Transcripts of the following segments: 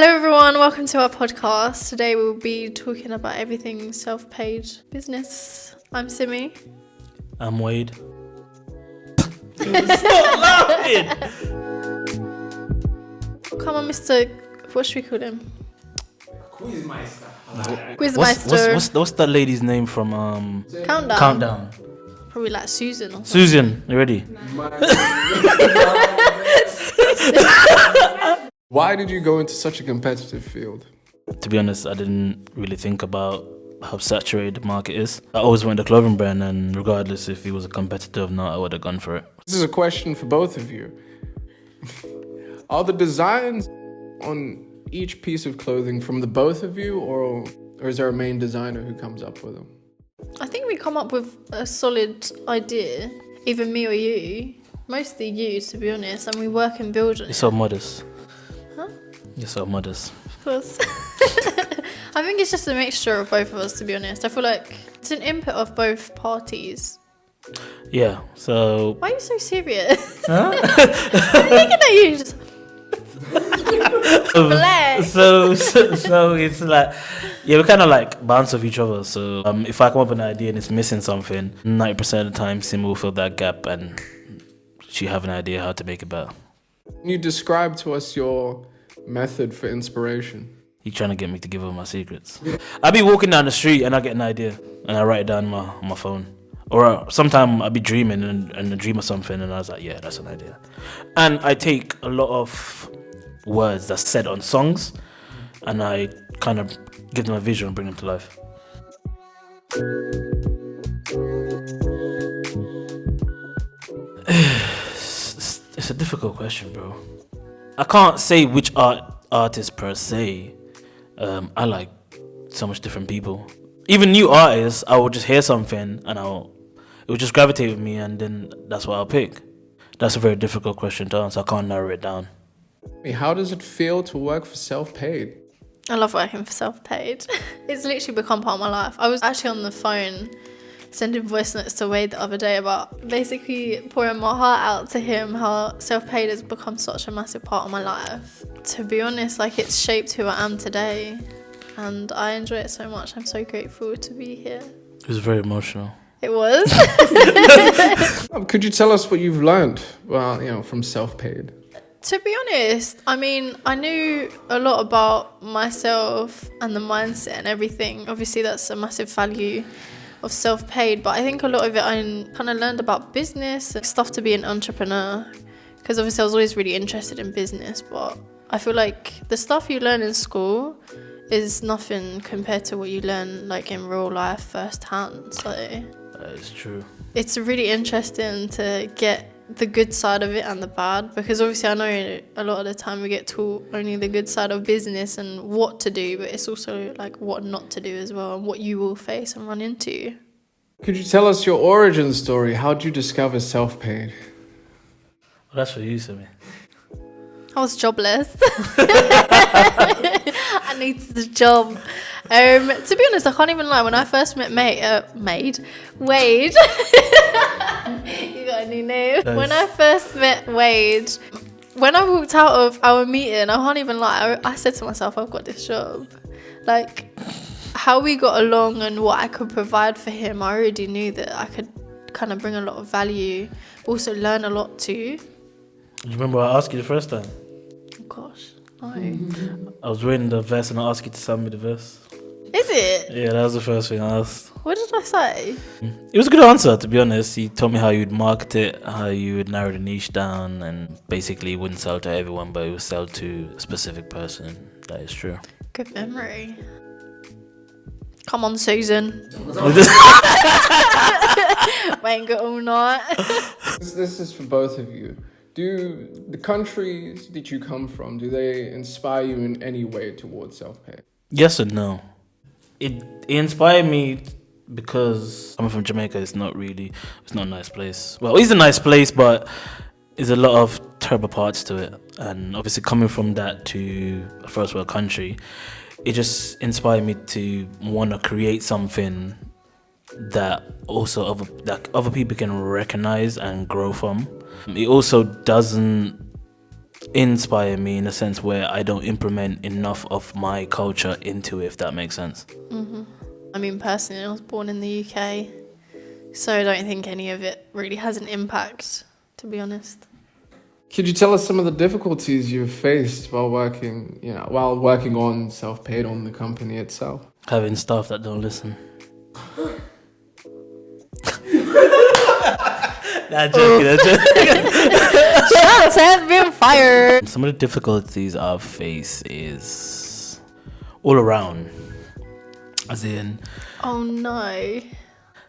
Hello everyone, welcome to our podcast. Today we'll be talking about everything self-paid business. I'm Simi. I'm Wade. Stop laughing! Come on, Mr. What should we call him? Quizmeister. What's that lady's name from Countdown? Probably like Susan or something. Susan, you ready? Why did you go into such a competitive field? To be honest, I didn't really think about how saturated the market is. I always wanted a clothing brand, and regardless if he was a competitor or not, I would have gone for it. This is a question for both of you. Are the designs on each piece of clothing from the both of you, or is there a main designer who comes up with them? I think we come up with a solid idea, either me or you. Mostly you, to be honest, and we work and build on You're it. so modest. Huh? You're so modest. Of course. I think it's just a mixture of both of us, to be honest. I feel like it's an input of both parties. Yeah, so... Why are you so serious? Huh? I'm looking at you. Just... Bless. So it's like, yeah, we kind of like bounce off each other. So if I come up with an idea and it's missing something, 90% of the time, Sim will fill that gap and she have an idea how to make it better. Can you describe to us your method for inspiration? He's trying to get me to give him my secrets. I be walking down the street and I get an idea and I write it down on my phone. Or sometimes I be dreaming and I dream of something and I was like, yeah, that's an idea. And I take a lot of words that's said on songs and I kind of give them a visual and bring them to life. It's a difficult question, bro. I can't say which artist per se. I like so much different people. Even new artists, I will just hear something and it will just gravitate with me, and then that's what I'll pick. That's a very difficult question to answer. I can't narrow it down. How does it feel to work for SelfPaid? I love working for SelfPaid. It's literally become part of my life. I was actually on the phone sending voice notes to Wade the other day about basically pouring my heart out to him, how SelfPaid has become such a massive part of my life. To be honest, like, it's shaped who I am today and I enjoy it so much. I'm so grateful to be here. It was very emotional. It was. Could you tell us what you've learned, from SelfPaid? To be honest, I mean, I knew a lot about myself and the mindset and everything. Obviously, that's a massive value of self-paid, but I think a lot of it I kind of learned about business, stuff to be an entrepreneur, because obviously I was always really interested in business, but I feel like the stuff you learn in school is nothing compared to what you learn like in real life firsthand. So That is true. it's really interesting to get the good side of it and the bad, because obviously I know a lot of the time we get taught only the good side of business and what to do, but it's also like what not to do as well and what you will face and run into. Could you tell us your origin story? How did you discover SelfPaid? Well, that's for you, Simi. I was jobless. I needed a job. To be honest, I can't even lie. When I first met Wade. You got a new name. Nice. When I first met Wade, when I walked out of our meeting, I can't even lie, I said to myself, I've got this job. Like, how we got along and what I could provide for him, I already knew that I could kind of bring a lot of value, but also learn a lot too. Do you remember I asked you the first time? Oh gosh, no. I was reading the verse and I asked you to send me the verse. Is it? Yeah, that was the first thing I asked. What did I say? It was a good answer, to be honest. He told me how you'd market it, how you would narrow the niche down, and basically it wouldn't sell to everyone, but it would sell to a specific person. That is true. Good memory. Come on, Susan. Wait, go all night. This is for both of you. Do the countries that you come from, do they inspire you in any way towards SelfPaid? Yes and no. It inspired me because coming from Jamaica, it's not a nice place. Well, it's a nice place, but there's a lot of terrible parts to it. And obviously coming from that to a first world country, it just inspired me to want to create something that also other people can recognize and grow from. It also doesn't inspire me in a sense where I don't implement enough of my culture into it, if that makes sense. I mean, personally, I was born in the UK, so I don't think any of it really has an impact, to be honest. Could you tell us some of the difficulties you've faced while working on SelfPaid, on the company itself? Having staff that don't listen. Joking. Shots have been fired. Some of the difficulties I've faced is all around. As in... Oh no.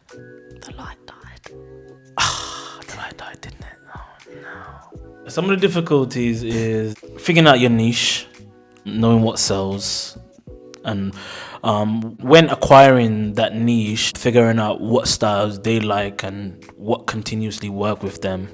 The light died. The light died, didn't it? Oh no. Some of the difficulties is figuring out your niche, knowing what sells, and when acquiring that niche, figuring out what styles they like and what continuously work with them.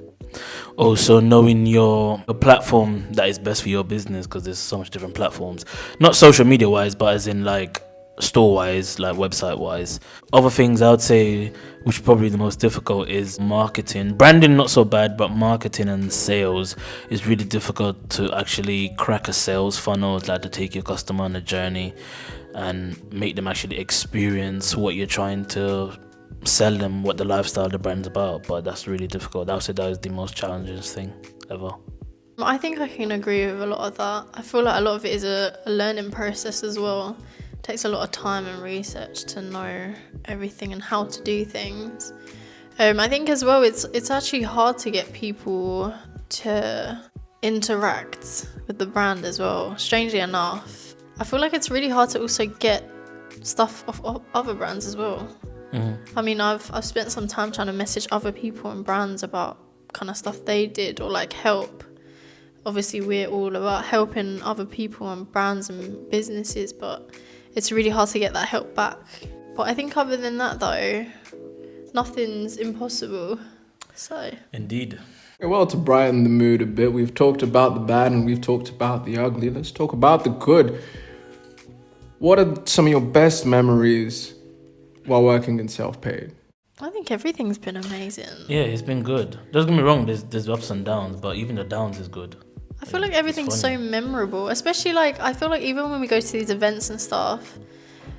Also knowing your platform that is best for your business, because there's so much different platforms, not social media wise, but as in like store wise, like website wise. Other things I would say, which is probably the most difficult, is marketing. Branding not so bad, but marketing and sales is really difficult to actually crack a sales funnel, like to take your customer on a journey and make them actually experience what you're trying to sell them, what the lifestyle of the brand's about. But that's really difficult. I would say that is the most challenging thing ever. I think I can agree with a lot of that. I feel like a lot of it is a learning process as well. It takes a lot of time and research to know everything and how to do things. I think as well it's actually hard to get people to interact with the brand as well, strangely enough. I feel like it's really hard to also get stuff off other brands as well. I mean, I've spent some time trying to message other people and brands about kind of stuff they did or like help. Obviously, we're all about helping other people and brands and businesses, but it's really hard to get that help back. But I think other than that, though, nothing's impossible. So Indeed. Well, to brighten the mood a bit, we've talked about the bad and we've talked about the ugly. Let's talk about the good. What are some of your best memories while working in SelfPaid? I think everything's been amazing. Yeah, it's been good. Don't get me wrong, there's ups and downs, but even the downs is good. I feel like everything's so memorable, especially like I feel like even when we go to these events and stuff,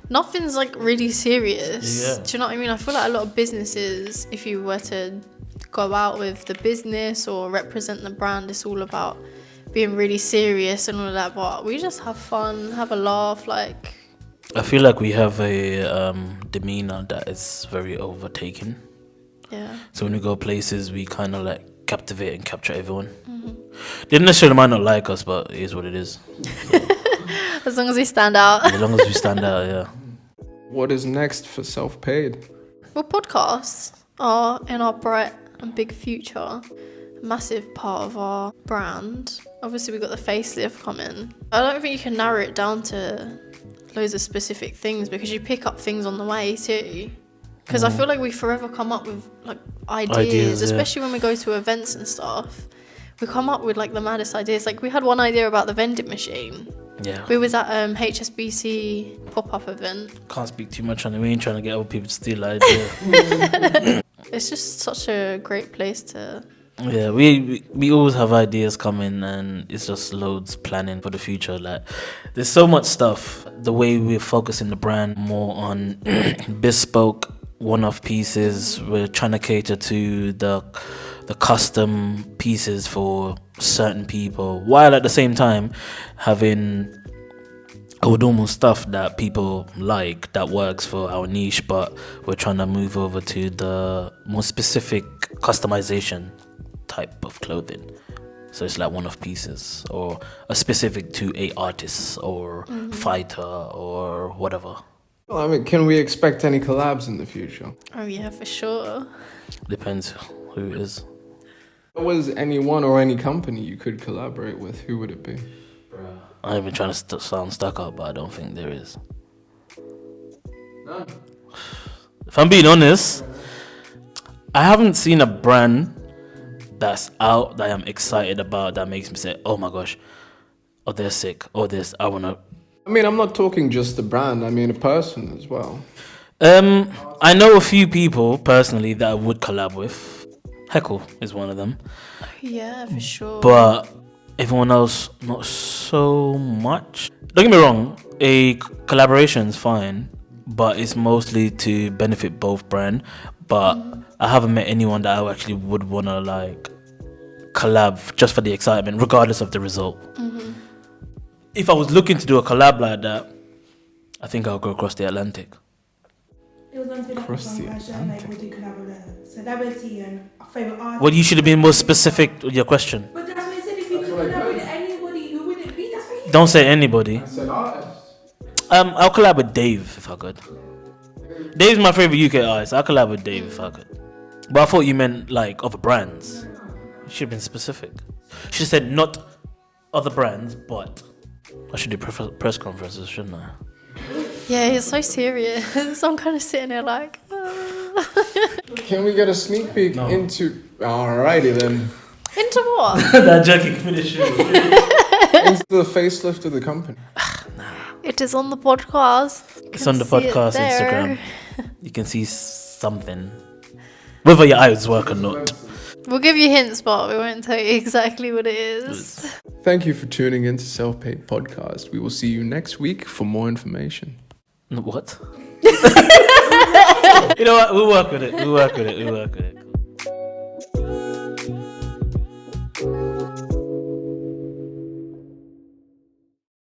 nothing's like really serious. Yeah. Do you know what I mean? I feel like a lot of businesses, if you were to go out with the business or represent the brand, it's all about being really serious and all of that, but we just have fun, have a laugh. Like, I feel like we have a demeanor that is very overtaken. Yeah. So when we go places, we kind of like captivate and capture everyone. They necessarily might not like us, but it is what it is. As long as we stand out. As long as we stand out, yeah. What is next for SelfPaid? Well, podcasts are in our bright and big future, a massive part of our brand. Obviously, we've got the facelift coming. I don't think you can narrow it down to loads of specific things because you pick up things on the way too. Because I feel like we forever come up with like ideas, especially when we go to events and stuff. We come up with like the maddest ideas. Like we had one idea about the vending machine. Yeah. We was at HSBC pop-up event. Can't speak too much on it. We ain't trying to get other people to steal ideas. It's just such a great place to... Yeah, we always have ideas coming, and it's just loads planning for the future. Like, there's so much stuff. The way we're focusing the brand more on bespoke, one-off pieces. We're trying to cater to the custom pieces for certain people, while at the same time having our normal stuff that people like that works for our niche, but we're trying to move over to the more specific customization type of clothing. So it's like one-off pieces or a specific to a artist or fighter or whatever. Well, I mean, can we expect any collabs in the future? Oh yeah, for sure. Depends who it is. If there was anyone or any company you could collaborate with, who would it be? I'm even trying to sound stuck up, but I don't think there is. None. If I'm being honest, I haven't seen a brand that's out that I'm excited about that makes me say, oh my gosh, oh they're sick, oh this, I wanna. I mean, I'm not talking just the brand, I mean a person as well. I know a few people personally that I would collab with. Heckle is one of them. Yeah, for sure. But Everyone else, not so much. Don't get me wrong, a collaboration is fine, but it's mostly to benefit both brand. But I haven't met anyone that I actually would want to like collab just for the excitement, regardless of the result. If I was looking to do a collab like that, I think I'll go across the Atlantic. It was meant to be like Across the a Atlantic. we'll do collab with a celebrity and a favourite artist. Well, you should have been more specific with your question. But that's what I said, if you could collab with anybody, who would it be? That's what you Don't say anybody. I said artist. I'll collab with Dave if I could. Dave's my favorite UK artist. I'll collab with Dave if I could. But I thought you meant like other brands. You should have been specific. You should have said not other brands, but I should do press conferences, shouldn't I? Yeah, it's so serious. I'm kind of sitting there like. Can we get a sneak peek into? Alrighty then. Into what? That joking finish. Into the facelift of the company. It is on the podcast. You It's can on the see it podcast there. Instagram. You can see something. Whether your eyes work or not. We'll give you hints, but we won't tell you exactly what it is. Thank you for tuning in to SelfPaid Podcast. We will see you next week for more information. What? You know what? We'll work with it.